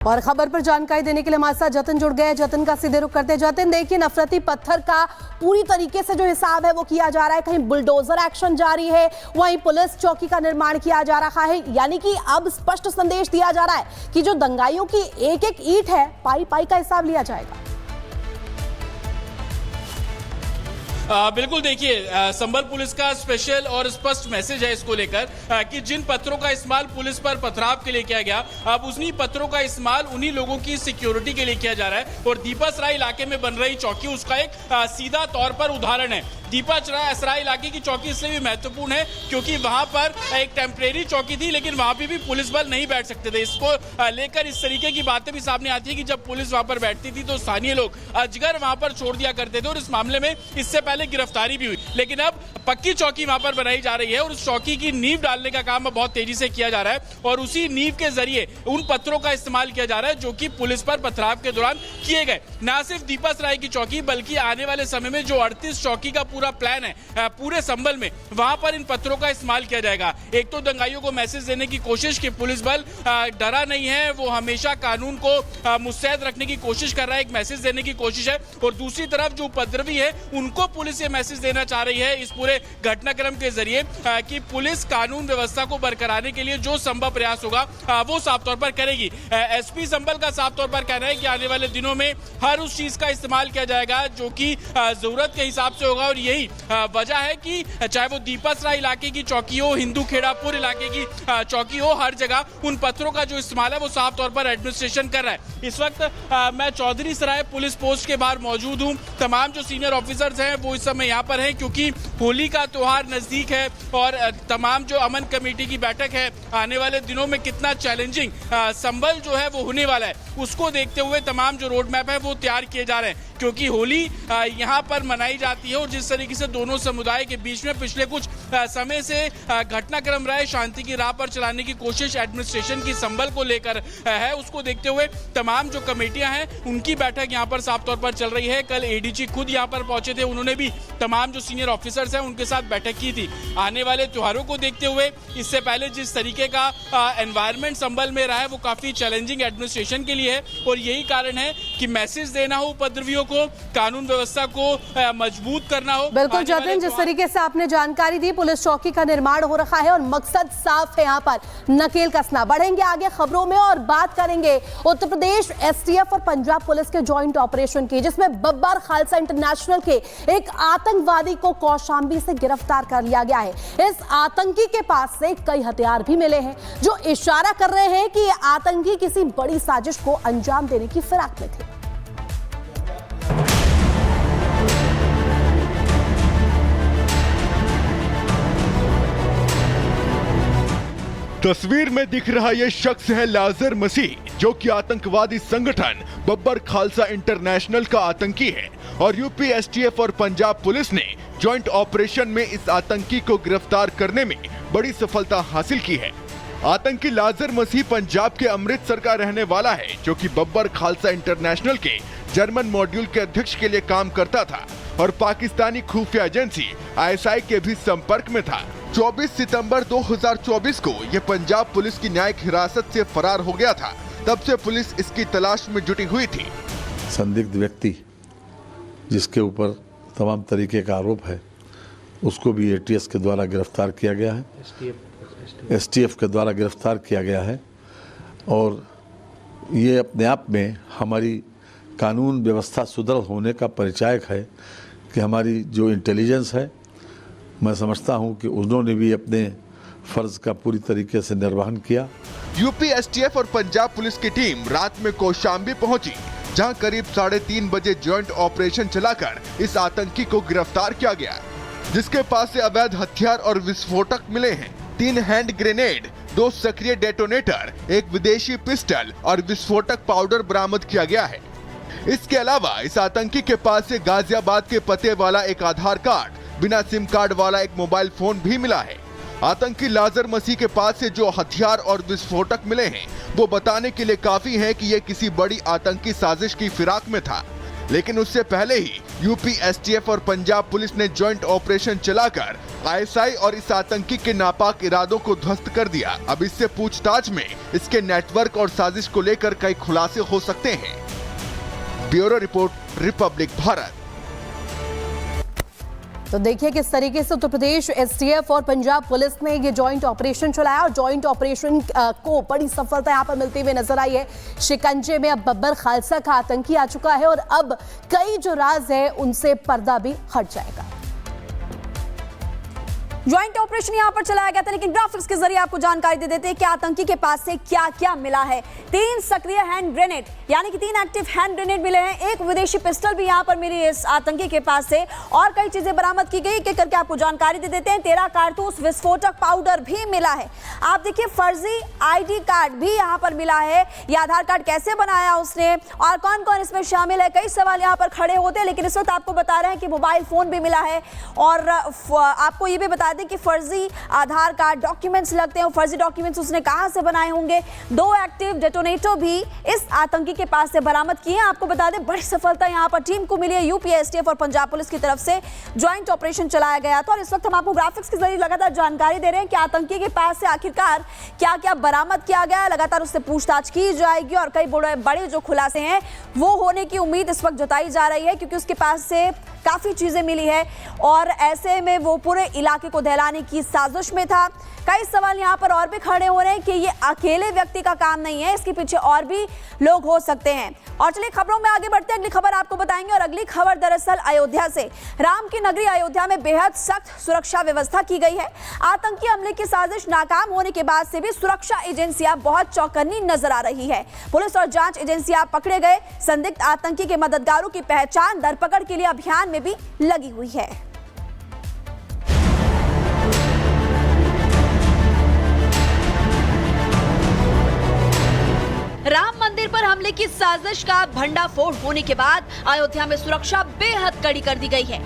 और खबर पर जानकारी देने के लिए हमारे साथ जतिन जुड़ गए। जतिन का सीधे रुख करते। जतिन, देखिए, नफरती पत्थर का पूरी तरीके से जो हिसाब है वो किया जा रहा है। कहीं बुलडोजर एक्शन जारी है, वहीं पुलिस चौकी का निर्माण किया जा रहा है। यानी कि अब स्पष्ट संदेश दिया जा रहा है कि जो दंगाइयों की एक एक ईंट है, पाई पाई का हिसाब लिया जाएगा। बिल्कुल, देखिए, संभल पुलिस का स्पेशल और स्पष्ट मैसेज है इसको लेकर कि जिन पत्थरों का इस्तेमाल पुलिस पर पथराव के लिए किया गया, अब उन्हीं पत्थरों का इस्तेमाल उन्हीं लोगों की सिक्योरिटी के लिए किया जा रहा है। और दीपासराय इलाके में बन रही चौकी उसका एक सीधा तौर पर उदाहरण है। दीपासराय इलाके की चौकी इसलिए भी महत्वपूर्ण है क्योंकि वहां पर एक टेम्परेरी चौकी थी, लेकिन वहां भी पुलिस बल नहीं बैठ सकते थे। इसको लेकर इस तरीके की बातें भी सामने आती है कि जब पुलिस वहां पर बैठती थी तो स्थानीय लोग अजगर वहां पर छोड़ दिया करते थे। और इस मामले में इससे पहले गिरफ्तारी भी हुई, लेकिन अब पक्की चौकी वहां पर बनाई जा रही है और उस चौकी की नींव डालने का काम बहुत तेजी से किया जा रहा है। और उसी नींव के जरिए उन पत्थरों का इस्तेमाल किया जा रहा है जो कि पुलिस पर पथराव के दौरान किए गए। न सिर्फ दीपासराय की चौकी बल्कि आने वाले समय में जो 38 चौकी का पूरा प्लान है पूरे संभल में, वहां पर इन पत्थरों का इस्तेमाल किया जाएगा। एक तो दंगाइयों को मैसेज देने की कोशिश कि पुलिस बल डरा नहीं है, वो हमेशा कानून को मुस्तैद रखने की कोशिश कर रहा है, एक मैसेज देने की कोशिश है। और दूसरी तरफ जो उपद्रवी है उनको पुलिस ये मैसेज देना चाह रही है इस पूरे घटनाक्रम के जरिए कि पुलिस कानून व्यवस्था को बरकरार के लिए जो संभव प्रयास होगा वो साफ तौर पर करेगी। एसपी संभल का साफ तौर पर कहना है कि आने वाले दिनों में हर उस चीज का इस्तेमाल किया जाएगा जो कि जरूरत के हिसाब से होगा। और यही वजह है कि चाहे वो दीपासराय इलाके की चौकी हो, हिंदू खेड़ापुर इलाके की चौकी हो, हर जगह उन पत्थरों का जो इस्तेमाल है वो साफ तौर पर एडमिनिस्ट्रेशन कर रहा है। इस वक्त मैं चौधरी सराय पुलिस पोस्ट के बाहर मौजूद हूं। तमाम जो सीनियर ऑफिसर्स हैं वो इस समय यहाँ पर हैं क्योंकि होली का त्योहार नजदीक है और तमाम जो अमन कमेटी की बैठक है आने वाले दिनों में कितना चैलेंजिंग संभल जो है वो होने वाला है, उसको देखते हुए तमाम जो रोड मैप है वो तैयार किए जा रहे हैं। क्योंकि होली यहाँ पर मनाई जाती है और जिस तरीके से दोनों समुदाय के बीच में पिछले कुछ समय से घटनाक्रम रहे, शांति की राह पर चलाने की कोशिश एडमिनिस्ट्रेशन की संभल को लेकर है, उसको देखते हुए तमाम जो कमेटियां हैं उनकी बैठक यहाँ पर साफ तौर पर चल रही है। कल एडीजी खुद यहाँ पर पहुंचे थे, उन्होंने भी तमाम जो सीनियर ऑफिसर्स हैं उनके साथ बैठक की थी। आने वाले त्योहारों को देखते हुए इससे पहले जिस तरीके का एनवायरमेंट संभल में रहा है वो काफी चैलेंजिंग एडमिनिस्ट्रेशन के लिए है। और यही कारण है कि मैसेज देना हो उपद्रवियों को, कानून व्यवस्था को मजबूत करना हो। बिल्कुल जतिन, जिस तरीके से आपने जानकारी दी, पुलिस चौकी का निर्माण हो रहा है और मकसद साफ है, यहाँ पर नकेल कसना। बढ़ेंगे आगे खबरों में और बात करेंगे उत्तर प्रदेश एसटीएफ और पंजाब पुलिस के जॉइंट ऑपरेशन की, जिसमें बब्बर खालसा इंटरनेशनल के एक आतंकवादी को कौशांबी से गिरफ्तार कर लिया गया है। इस आतंकी के पास से कई हथियार भी मिले हैं जो इशारा कर रहे हैं कि यह आतंकी किसी बड़ी साजिश को अंजाम देने की फिराक में थे। तस्वीर में दिख रहा यह शख्स है लाजर मसीह, जो कि आतंकवादी संगठन बब्बर खालसा इंटरनेशनल का आतंकी है। और यूपी एसटीएफ और पंजाब पुलिस ने जॉइंट ऑपरेशन में इस आतंकी को गिरफ्तार करने में बड़ी सफलता हासिल की है। आतंकी लाजर मसीह पंजाब के अमृतसर का रहने वाला है, जो कि बब्बर खालसा इंटरनेशनल के जर्मन मॉड्यूल के अध्यक्ष के लिए काम करता था और पाकिस्तानी खुफिया एजेंसी आईएसआई के भी संपर्क में था। 24 सितंबर 2024 को यह पंजाब पुलिस की न्यायिक हिरासत से फरार हो गया था। तब से पुलिस इसकी तलाश में जुटी हुई थी। संदिग्ध व्यक्ति जिसके ऊपर तमाम तरीके का आरोप है, उसको भी एटीएस के द्वारा गिरफ्तार किया गया है, एसटीएफ के द्वारा गिरफ्तार किया गया है। और ये अपने आप में हमारी कानून व्यवस्था सुदृढ़ होने का परिचायक है कि हमारी जो इंटेलिजेंस है, मैं समझता हूं कि उन्होंने भी अपने फर्ज का पूरी तरीके से निर्वहन किया। यूपी एसटीएफ और पंजाब पुलिस की टीम रात में कौशांबी पहुंची, जहां करीब 3:30 बजे जॉइंट ऑपरेशन चलाकर इस आतंकी को गिरफ्तार किया गया, जिसके पास से अवैध हथियार और विस्फोटक मिले हैं। 3 हैंड ग्रेनेड, 2 सक्रिय डेटोनेटर, 1 विदेशी पिस्टल और विस्फोटक पाउडर बरामद किया गया है। इसके अलावा इस आतंकी के पास से गाजियाबाद के पते वाला एक आधार कार्ड, बिना सिम कार्ड वाला एक मोबाइल फोन भी मिला है। आतंकी लाजर मसीह के पास से जो हथियार और विस्फोटक मिले हैं वो बताने के लिए काफी है कि यह किसी बड़ी आतंकी साजिश की फिराक में था। लेकिन उससे पहले ही यूपी एसटीएफ और पंजाब पुलिस ने जॉइंट ऑपरेशन चलाकर आईएसआई और इस आतंकी के नापाक इरादों को ध्वस्त कर दिया। अब इससे पूछताछ में इसके नेटवर्क और साजिश को लेकर कई खुलासे हो सकते हैं। Bureau report, Republic Bharat. तो देखिए किस तरीके से उत्तर प्रदेश एसटीएफ और पंजाब पुलिस ने ये जॉइंट ऑपरेशन चलाया और जॉइंट ऑपरेशन को बड़ी सफलता यहां पर मिलती हुई नजर आई है। शिकंजे में अब बब्बर खालसा का आतंकी आ चुका है और अब कई जो राज है उनसे पर्दा भी हट जाएगा। ज्वाइंट ऑपरेशन यहां पर चलाया गया था, लेकिन ग्राफिक्स के जरिए आपको जानकारी दे देते हैं कि आतंकी के पास से क्या क्या मिला है। 3 सक्रिय हैंड ग्रेनेड यानी कि 3 एक्टिव हैंड ग्रेनेड मिले हैं। एक विदेशी पिस्टल भी यहां पर मिली इस आतंकी के पास से और कई चीजें बरामद की गई। एक करके आपको जानकारी दे देते हैं। 13 कारतूस विस्फोटक पाउडर भी मिला है। आप देखिए फर्जी आईडी कार्ड भी यहां पर मिला है। ये आधार कार्ड कैसे बनाया उसने और कौन कौन इसमें शामिल है, कई सवाल यहां पर खड़े होते हैं। लेकिन इस वक्त आपको बता रहे हैं कि मोबाइल फोन भी मिला है और आपको ये भी बता दें कि फर्जी आधार कार्ड डॉक्यूमेंट्स लगते हैं। फर्जी डॉक्यूमेंट्स उसने कहां से बनाए होंगे। 2 एक्टिव डेटोनेटर भी इस आतंकी के पास से बरामद किए हैं। आपको बता दें बड़ी सफलता यहां पर टीम को मिली है। यूपी एसटीएफ और पंजाब पुलिस की तरफ से ज्वाइंट ऑपरेशन चलाया गया था और इस वक्त हम आपको ग्राफिक्स के जरिए लगातार जानकारी दे रहे हैं कि आतंकी के पास से आखिरकार क्या क्या बरामद किया गया। लगातार उससे पूछताछ की जाएगी और कई बड़े जो खुलासे हैं वो होने की उम्मीद इस वक्त जताई जा रही है, क्योंकि उसके पास से काफी चीजें मिली है और ऐसे में वो पूरे इलाके को दहलाने की साजिश में था। कई सवाल यहाँ पर और भी खड़े हो रहे हैं कि ये अकेले व्यक्ति का काम नहीं है, इसके पीछे और भी लोग हो सकते हैं। और चलिए खबरों में आगे बढ़ते हैं, अगली खबर आपको बताएंगे। और अगली खबर दरअसल अयोध्या से। राम की नगरी अयोध्या में बेहद सख्त सुरक्षा व्यवस्था की गई है। आतंकी हमले की साजिश नाकाम होने के बाद से भी सुरक्षा एजेंसियां बहुत चौकन्नी नजर आ रही है। पुलिस और जांच एजेंसियां पकड़े गए संदिग्ध आतंकी के मददगारों की पहचान धरपकड़ के लिए अभियान में भी लगी हुई है। राम मंदिर पर हमले की साजिश का भंडाफोड़ होने के बाद अयोध्या में सुरक्षा बेहद कड़ी कर दी गई है।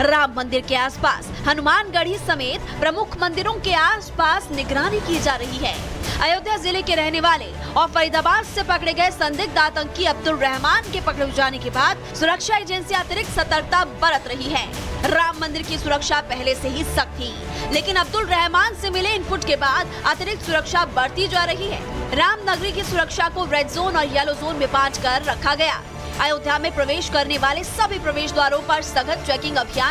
राम मंदिर के आसपास हनुमानगढ़ी समेत प्रमुख मंदिरों के आसपास निगरानी की जा रही है। अयोध्या जिले के रहने वाले और फरीदाबाद से पकड़े गए संदिग्ध आतंकी अब्दुल रहमान के पकड़े जाने के बाद सुरक्षा एजेंसी अतिरिक्त सतर्कता बरत रही है। राम मंदिर की सुरक्षा पहले से ही सख्त थी, लेकिन अब्दुल रहमान से मिले इनपुट के बाद अतिरिक्त सुरक्षा बढ़ती जा रही है। राम नगरी की सुरक्षा को रेड जोन और येलो जोन में बांट कर रखा गया। अयोध्या में प्रवेश करने वाले सभी प्रवेश द्वारों पर सघन चेकिंग अभियान